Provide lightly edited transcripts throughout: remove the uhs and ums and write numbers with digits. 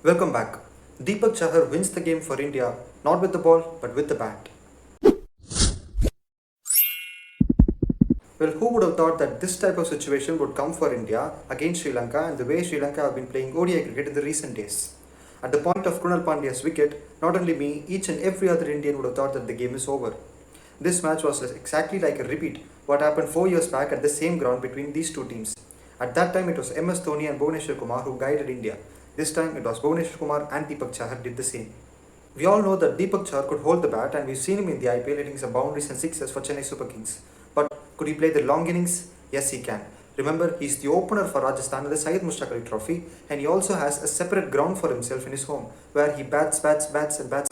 Welcome back. Deepak Chahar wins the game for India, not with the ball, but with the bat. Well, who would have thought that this type of situation would come for India against Sri Lanka and the way Sri Lanka have been playing ODI cricket in the recent days? At the point of Krunal Pandya's wicket, not only me, each and every other Indian would have thought that the game is over. This match was exactly like a repeat what happened 4 years back at the same ground between these two teams. At that time it was MS Dhoni and Bhuvneshwar Kumar who guided India. This time it was Bhuvneshwar Kumar and Deepak Chahar did the same. We all know that Deepak Chahar could hold the bat and we've seen him in the IPL hitting some boundaries and sixes for Chennai Super Kings. But could he play the long innings? Yes, he can. Remember, he's the opener for Rajasthan in the Syed Mushtaq Ali Trophy and he also has a separate ground for himself in his home where he bats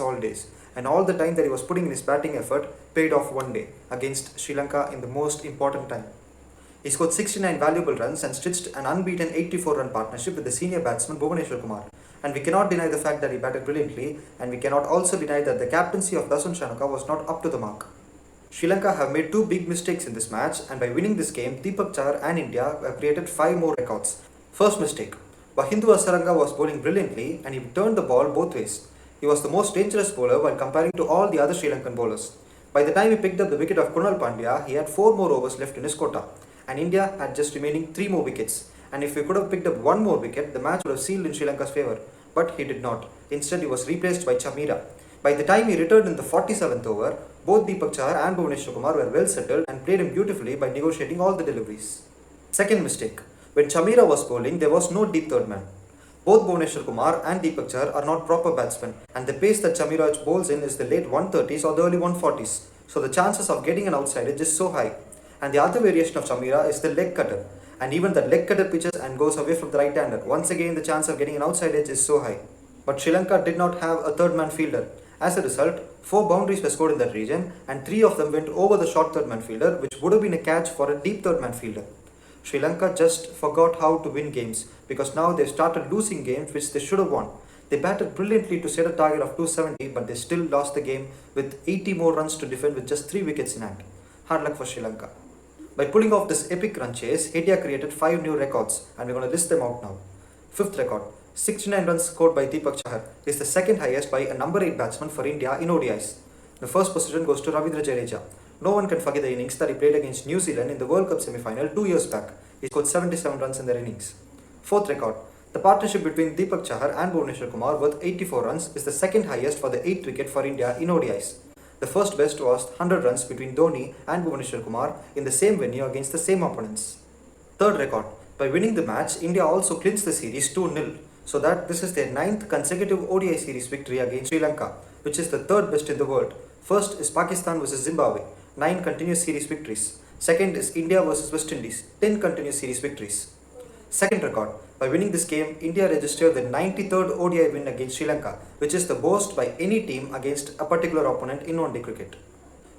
all days. And all the time that he was putting in his batting effort paid off one day against Sri Lanka in the most important time. He scored 69 valuable runs and stitched an unbeaten 84-run partnership with the senior batsman Bhuvneshwar Kumar. And we cannot deny the fact that he batted brilliantly, and we cannot also deny that the captaincy of Dasun Shanaka was not up to the mark. Sri Lanka have made two big mistakes in this match, and by winning this game, Deepak Chahar and India have created 5 more records. First mistake. Bahindu Asaranga was bowling brilliantly and he turned the ball both ways. He was the most dangerous bowler while comparing to all the other Sri Lankan bowlers. By the time he picked up the wicket of Krunal Pandya, he had 4 more overs left in his quota, and India had just remaining 3 more wickets. And if he could have picked up 1 more wicket, the match would have sealed in Sri Lanka's favour. But he did not. Instead, he was replaced by Chamira. By the time he returned in the 47th over, both Deepak Chahar and Bhuvneshwar Kumar were well settled and played him beautifully by negotiating all the deliveries. Second mistake. When Chamira was bowling, there was no deep third man. Both Bhuvneshwar Kumar and Deepak Chahar are not proper batsmen, and the pace that Chamira bowls in is the late 130s or the early 140s, so the chances of getting an outside edge is so high. And the other variation of Chamira is the leg cutter, and even that leg cutter pitches and goes away from the right hander. Once again, the chance of getting an outside edge is so high. But Sri Lanka did not have a third man fielder. As a result, 4 boundaries were scored in that region, and 3 of them went over the short third man fielder, which would have been a catch for a deep third man fielder. Sri Lanka just forgot how to win games because now they started losing games which they should have won. They batted brilliantly to set a target of 270, but they still lost the game with 80 more runs to defend with just 3 wickets in hand. Hard luck for Sri Lanka. By pulling off this epic run chase, India created 5 new records, and we're going to list them out now. Fifth record, 69 runs scored by Deepak Chahar, is the second highest by a number 8 batsman for India in ODIs. The first position goes to Ravindra Jadeja. No one can forget the innings that he played against New Zealand in the World Cup semi-final 2 years back. He scored 77 runs in their innings. Fourth record, the partnership between Deepak Chahar and Bhuvneshwar Kumar worth 84 runs is the second highest for the 8th wicket for India in ODIs. The first best was 100 runs between Dhoni and Bhuvneshwar Kumar in the same venue against the same opponents. Third record, by winning the match, India also clinched the series 2-0, so that this is their 9th consecutive ODI series victory against Sri Lanka, which is the third best in the world. First is Pakistan vs Zimbabwe, 9 continuous series victories. Second is India vs West Indies, 10 continuous series victories. Second record, by winning this game, India registered the 93rd ODI win against Sri Lanka, which is the most by any team against a particular opponent in one-day cricket.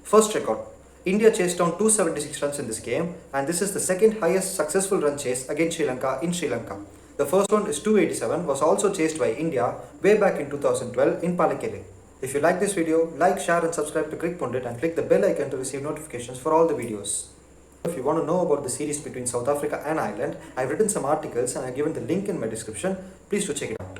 First record, India chased down 276 runs in this game, and this is the second highest successful run chase against Sri Lanka in Sri Lanka. The first one is 287, was also chased by India way back in 2012 in Palekele. If you like this video, like, share and subscribe to CricPundit and click the bell icon to receive notifications for all the videos. If you want to know about the series between South Africa and Ireland, I've written some articles and I've given the link in my description. Please do check it out.